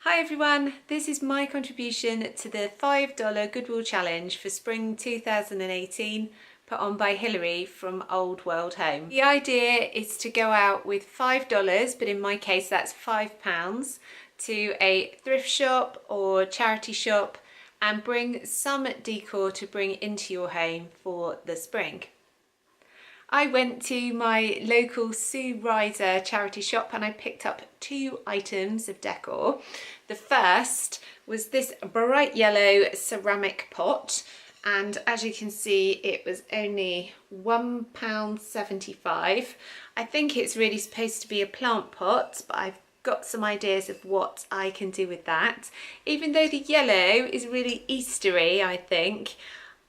Hi everyone, this is my contribution to the $5 Goodwill challenge for spring 2018 put on by Hilary from Old World Home. The idea is to go out with $5, but in my case that's £5, to a thrift shop or charity shop and bring some decor to bring into your home for the spring. I went to my local Sue Riser charity shop and I picked up 2 items of decor. The first was this bright yellow ceramic pot, and as you can see it was only £1.75. I think it's really supposed to be a plant pot, but I've got some ideas of what I can do with that. Even though the yellow is really Eastery, I think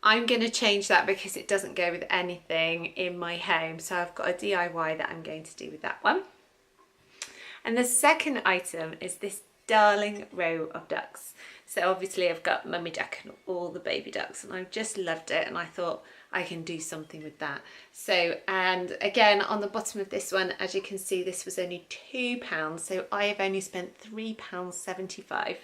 I'm going to change that because it doesn't go with anything in my home. So I've got a DIY that I'm going to do with that one. And the second item is this darling row of ducks. So obviously I've got mummy duck and all the baby ducks, and I've just loved it and I thought I can do something with that. So, and again on the bottom of this one, as you can see, this was only £2, so I have only spent £3.75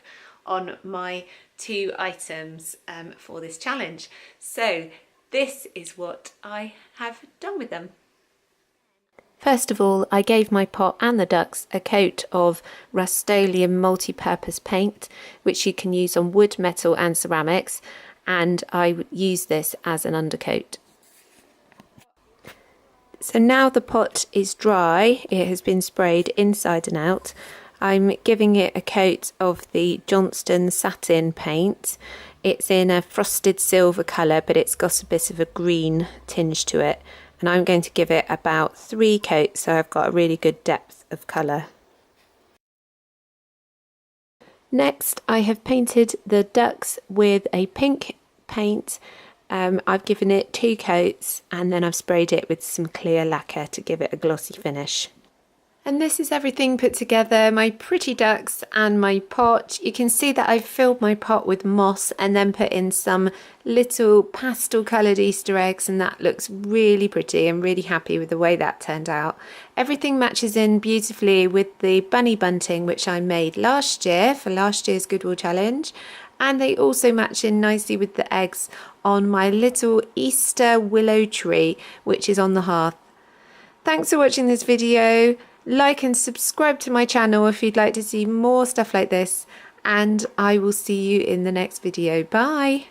on my 2 items for this challenge. So this is what I have done with them. First of all, I gave my pot and the ducks a coat of Rust-Oleum multi-purpose paint, which you can use on wood, metal and ceramics, and I would use this as an undercoat. So now the pot is dry, it has been sprayed inside and out. I'm giving it a coat of the Johnston satin paint. It's in a frosted silver colour, but it's got a bit of a green tinge to it. And I'm going to give it about 3 coats, so I've got a really good depth of colour. Next, I have painted the ducks with a pink paint. I've given it 2 coats and then I've sprayed it with some clear lacquer to give it a glossy finish. And this is everything put together, my pretty ducks and my pot. You can see that I've filled my pot with moss and then put in some little pastel coloured Easter eggs, and that looks really pretty. I'm really happy with the way that turned out. Everything matches in beautifully with the bunny bunting which I made last year for last year's Goodwill challenge, and they also match in nicely with the eggs on my little Easter willow tree which is on the hearth. Thanks for watching this video. Like and subscribe to my channel if you'd like to see more stuff like this, and I will see you in the next video. Bye!